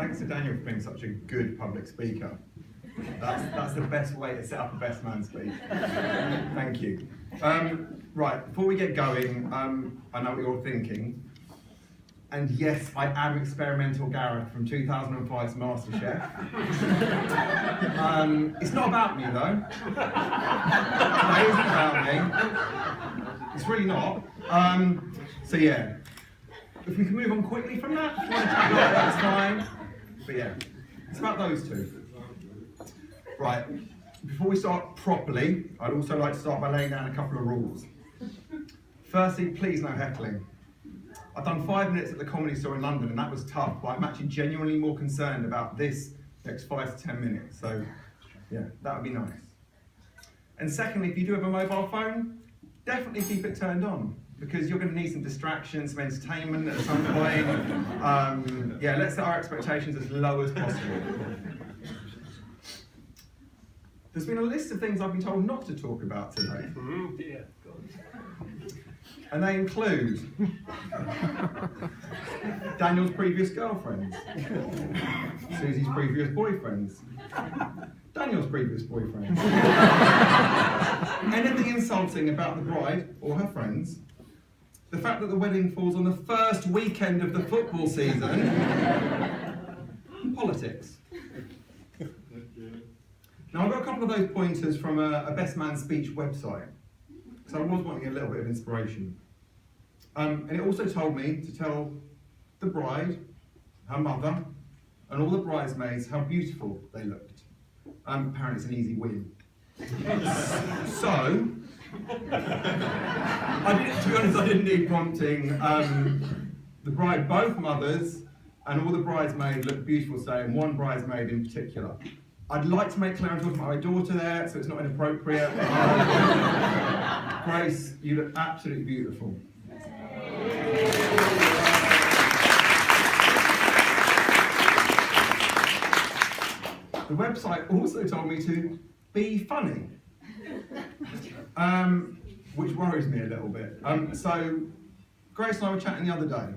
thanks to Daniel for being such a good public speaker. That's the best way to set up a best man speech. Thank you. Right, before we get going, I know what you're thinking. And yes, I am Experimental Gareth from 2005's MasterChef. It's not about me though. It isn't about me. It's really not. So yeah, if we can move on quickly from that, if you want to talk about it, that's fine. But yeah, it's about those two. Right, before we start properly, I'd also like to start by laying down a couple of rules. Firstly, please no heckling. I've done 5 minutes at the Comedy Store in London and that was tough, but I'm actually genuinely more concerned about this next 5 to 10 minutes. So yeah, that would be nice. And secondly, if you do have a mobile phone, definitely keep it turned on because you're going to need some distraction, some entertainment at some point. Yeah, let's set our expectations as low as possible. There's been a list of things I've been told not to talk about today. Yeah. And they include Daniel's previous girlfriends, Susie's previous boyfriends, Daniel's previous boyfriends, anything insulting about the bride or her friends, the fact that the wedding falls on the first weekend of the football season, and politics. Now I've got a couple of those pointers from a Best Man Speech website, because I was wanting a little bit of inspiration. And it also told me to tell the bride, her mother, and all the bridesmaids how beautiful they looked. Apparently it's an easy win. So, to be honest, I didn't need prompting. The bride, both mothers, and all the bridesmaids looked beautiful today, and one bridesmaid in particular. I'd like to make clear I'm talking about my daughter there, so it's not inappropriate. Grace, you look absolutely beautiful. The website also told me to be funny, which worries me a little bit. So Grace and I were chatting the other day,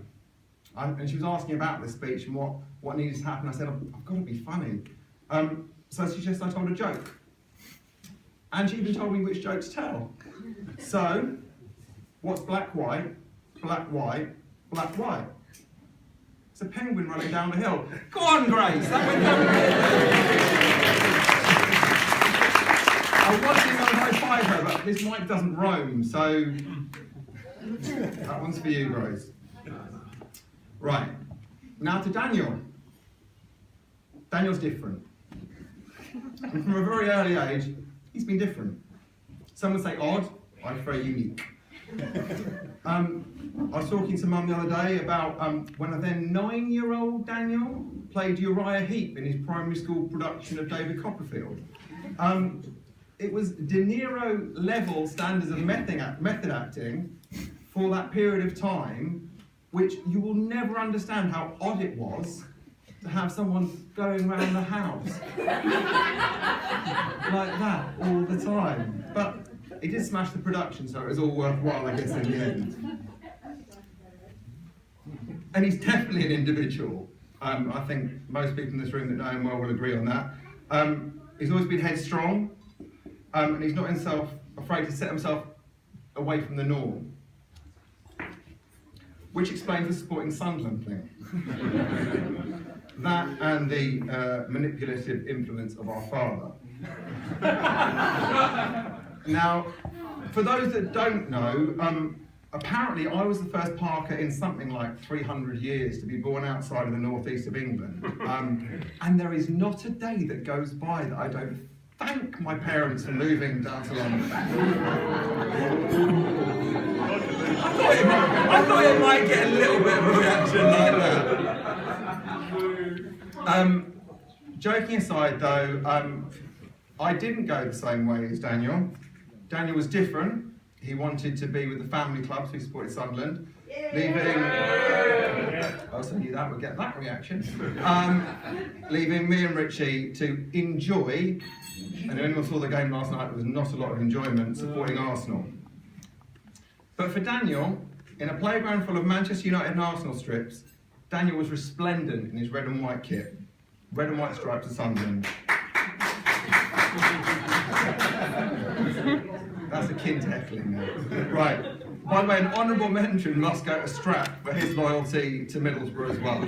and she was asking about this speech and what needed to happen. I said, I've got to be funny. So she suggested I told a joke. And she even told me which joke to tell. So, what's black, white, black, white, black, white? It's a penguin running down the hill. Go on, Grace, that went down the hill. I was going to high-five her, but this mic doesn't roam, so that one's for you, Grace. Right, now to Daniel. Daniel's different. And from a very early age, he's been different. Some would say odd, I prefer unique. I was talking to Mum the other day about when a then 9-year-old Daniel played Uriah Heep in his primary school production of David Copperfield. It was De Niro level standards of method acting for that period of time, which you will never understand how odd it was to have someone going around the house like that all the time. But he did smash the production, so it was all worthwhile, I guess, in the end. And he's definitely an individual. I think most people in this room that know him well will agree on that. He's always been headstrong, and he's not afraid to set himself away from the norm. Which explains the supporting Sunderland thing. That and the manipulative influence of our father. Now, for those that don't know, apparently I was the first Parker in something like 300 years to be born outside of the northeast of England. And there is not a day that goes by that I don't thank my parents for moving down to London. I thought it might get a little bit of a reaction like that. Joking aside though, I didn't go the same way as Daniel. Daniel was different. He wanted to be with the family clubs who supported Sunderland, leaving. I also knew that would get that reaction. Leaving me and Richie to enjoy, and if anyone saw the game last night, there was not a lot of enjoyment supporting Arsenal. But for Daniel, in a playground full of Manchester United and Arsenal strips, Daniel was resplendent in his red and white kit. Red and white stripes of Sunderland. That's akin to heckling now. Right. By the way, an honourable mention must go to Strap for his loyalty to Middlesbrough as well.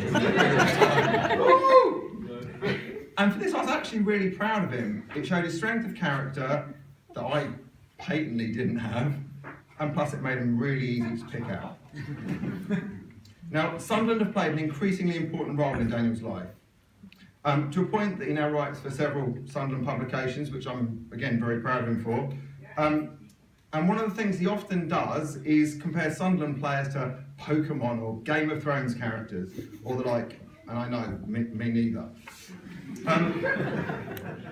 And for this, I was actually really proud of him. It showed his strength of character that I patently didn't have, and plus it made him really easy to pick out. Now, Sunderland have played an increasingly important role in Daniel's life, to a point that he now writes for several Sunderland publications, which I'm, again, very proud of him for. And one of the things he often does is compare Sunderland players to Pokemon or Game of Thrones characters, or the like, and I know, me neither.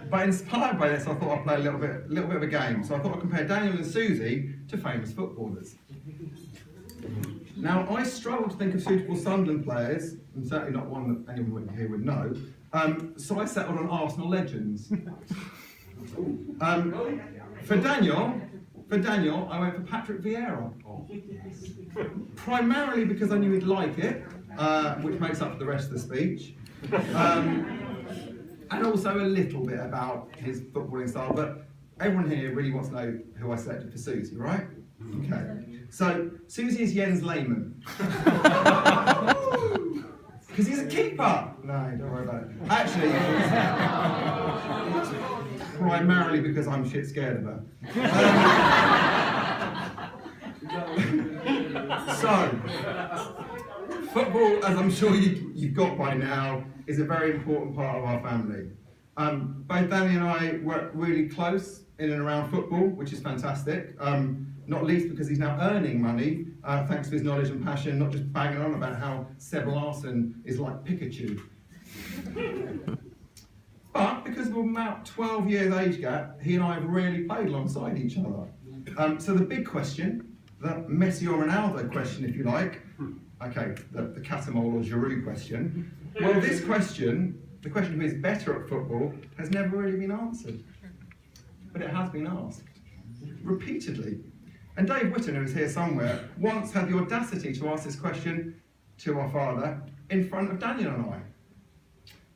But inspired by this, I thought I'd play a little bit of a game. So I thought I'd compare Daniel and Susie to famous footballers. Now, I struggle to think of suitable Sunderland players, and certainly not one that anyone here would know, so I settled on Arsenal legends. For Daniel, I went for Patrick Vieira. Primarily because I knew he'd like it, which makes up for the rest of the speech. And also a little bit about his footballing style, but everyone here really wants to know who I selected for Susie, right? Okay. So, Susie is Jens Lehmann. Because he's a keeper! No, don't worry about it. Actually, it's primarily because I'm shit scared of her. So, football, as I'm sure you've got by now, is a very important part of our family. Both Danny and I work really close in and around football, which is fantastic. Not least because he's now earning money, thanks to his knowledge and passion, not just banging on about how Seb Larson is like Pikachu. But because of about 12 years age gap, he and I have rarely played alongside each other. So the big question, the Messi or Ronaldo question, if you like, okay, the Catamol or Giroud question, well, this question, the question of who is better at football, has never really been answered. But it has been asked, repeatedly. And Dave Whitten, who is here somewhere, once had the audacity to ask this question to our father in front of Daniel and I.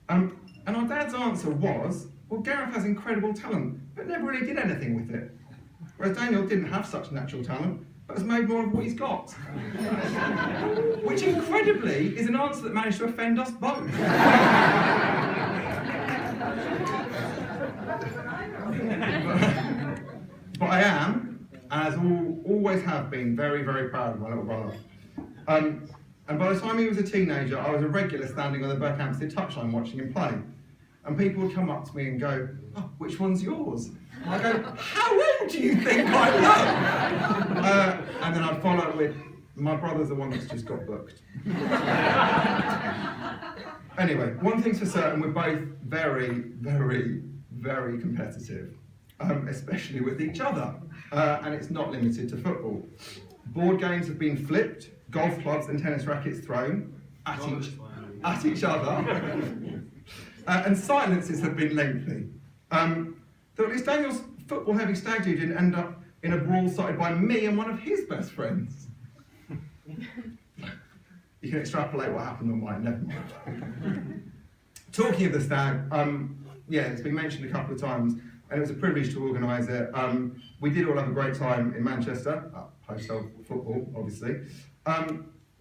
And our dad's answer was, well, Gareth has incredible talent, but never really did anything with it. Whereas Daniel didn't have such natural talent, but has made more of what he's got. Which, incredibly, is an answer that managed to offend us both. But I am, as always have been, very, very proud of my little brother. And by the time he was a teenager, I was a regular standing on the Berkhamsted touchline watching him play. And people would come up to me and go, oh, which one's yours? And I go, how old do you think I am? And then I'd follow it with, my brother's the one that's just got booked. Anyway, one thing's for certain, we're both very, very, very competitive, especially with each other. And it's not limited to football. Board games have been flipped, golf clubs and tennis rackets thrown at each other. And silences have been lengthy. Though at least Daniel's football-heavy stag do didn't end up in a brawl started by me and one of his best friends. You can extrapolate what happened on mine, never mind. Talking of the stag, yeah, it's been mentioned a couple of times, and it was a privilege to organise it. We did all have a great time in Manchester, post-Old football, obviously.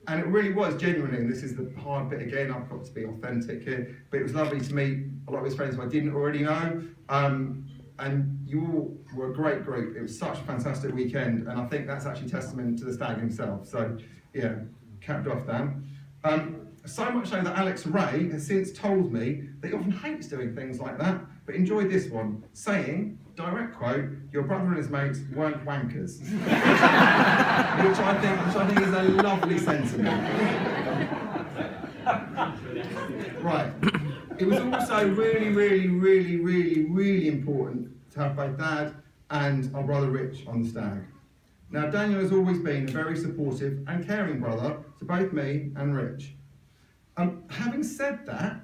And it really was, genuinely, and this is the hard bit again, I've got to be authentic here, but it was lovely to meet a lot of his friends who I didn't already know, and you all were a great group. It was such a fantastic weekend, and I think that's actually testament to the stag himself, so yeah, capped off Dan. So much so that Alex Ray has since told me that he often hates doing things like that, but enjoyed this one, saying, direct quote, your brother and his mates weren't wankers. which I think is a lovely sentiment. Right. It was also really, really, really, really, really important to have both Dad and our brother Rich on the stag. Now, Daniel has always been a very supportive and caring brother to both me and Rich. Having said that,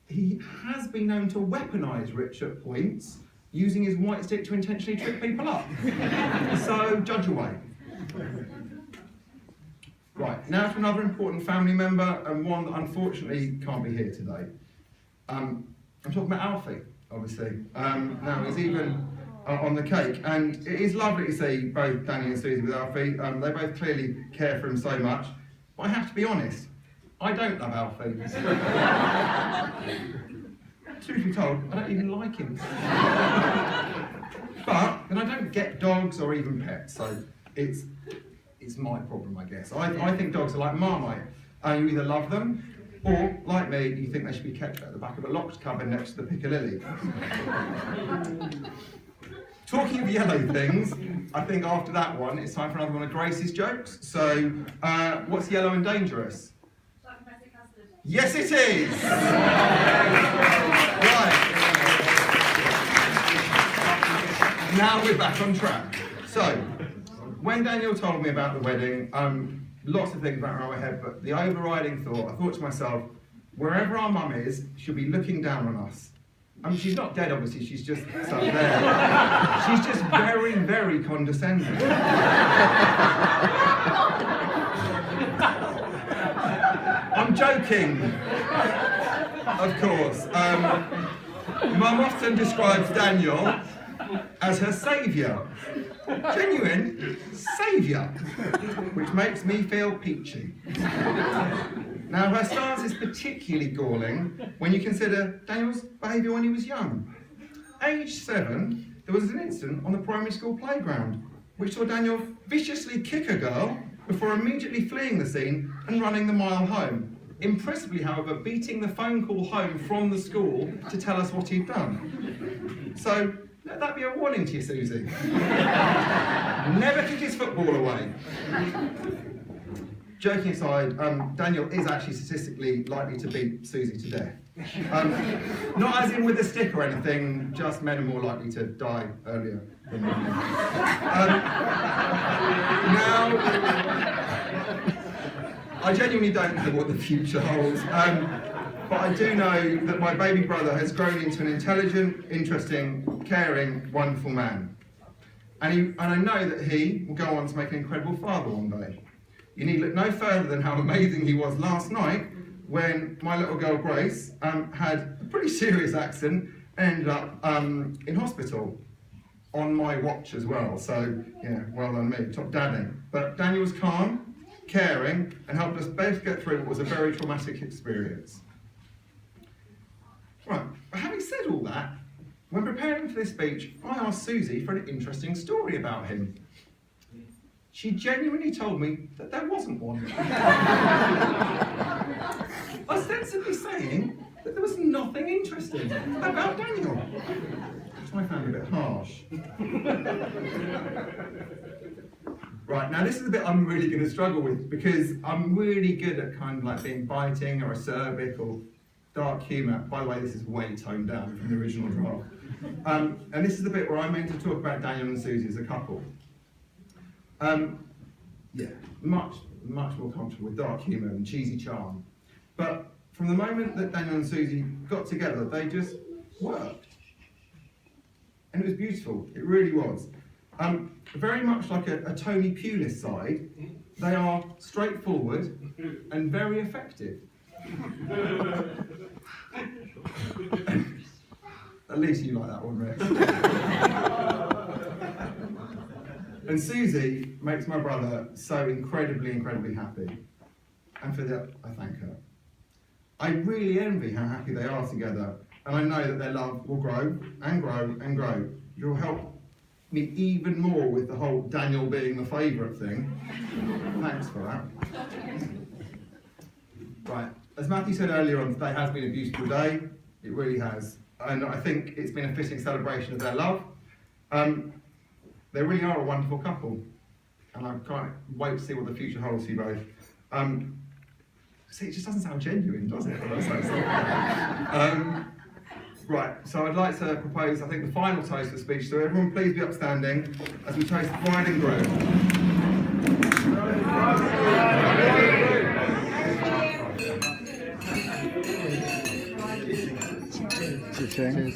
he has been known to weaponise Rich at points, using his white stick to intentionally trip people up. So, judge away. Right, now to another important family member, and one that unfortunately can't be here today. I'm talking about Alfie, obviously. Now he's even on the cake, and it is lovely to see both Danny and Susie with Alfie. They both clearly care for him so much, but I have to be honest, I don't love Alfie. Truth be told, I don't even like him. But then I don't get dogs or even pets, so it's my problem, I guess. I think dogs are like Marmite. You either love them, or, like me, you think they should be kept at the back of a locked cupboard next to the Piccadilly. Talking of yellow things, I think after that one, it's time for another one of Grace's jokes. So, what's yellow and dangerous? Psychopathic custard. Yes, it is! Right. Now we're back on track. So, when Daniel told me about the wedding, lots of things went around my head, but the overriding thought, I thought to myself, wherever our mum is, she'll be looking down on us. She's not dead, obviously, she's just up there. She's just very, very condescending. I'm joking, of course. Mum often describes Daniel as her saviour. Genuine saviour, which makes me feel peachy. Now, her stance is particularly galling when you consider Daniel's behaviour when he was young. Age 7, there was an incident on the primary school playground which saw Daniel viciously kick a girl before immediately fleeing the scene and running the mile home. Impressively, however, beating the phone call home from the school to tell us what he'd done. So, let that be a warning to you, Susie. Never kick his football away. Joking aside, Daniel is actually statistically likely to beat Susie to death. Not as in with a stick or anything, just men are more likely to die earlier than women. Now, I genuinely don't know what the future holds, but I do know that my baby brother has grown into an intelligent, interesting, caring, wonderful man. And I know that he will go on to make an incredible father one day. You need look no further than how amazing he was last night when my little girl Grace had a pretty serious accident and ended up in hospital on my watch as well. So, yeah, well done me, top dadding. But Daniel was calm, caring, and helped us both get through what was a very traumatic experience. Right, but having said all that, when preparing for this speech, I asked Susie for an interesting story about him. She genuinely told me that there wasn't one. Ostensibly saying that there was nothing interesting about Daniel. Which I found a bit harsh. Right, now this is the bit I'm really going to struggle with because I'm really good at kind of like being biting or acerbic or dark humour. By the way, this is way toned down from the original draft. And this is the bit where I'm meant to talk about Daniel and Susie as a couple. Yeah, much more comfortable with dark humour and cheesy charm. But from the moment that Daniel and Susie got together, they just worked. And it was beautiful, it really was. Very much like a Tony Pulis side, they are straightforward and very effective. At least you like that one, Rex. And Susie makes my brother so incredibly happy. And for that, I thank her. I really envy how happy they are together. And I know that their love will grow and grow and grow. You'll help me even more with the whole Daniel being the favourite thing. Thanks for that. Right, as Matthew said earlier on, today has been a beautiful day. It really has. And I think it's been a fitting celebration of their love. They really are a wonderful couple. And I can't wait to see what the future holds for you both. See, it just doesn't sound genuine, does it? Right, so I'd like to propose, I think, the final toast for the speech. So everyone please be upstanding as we toast the bride and groom. Cheers.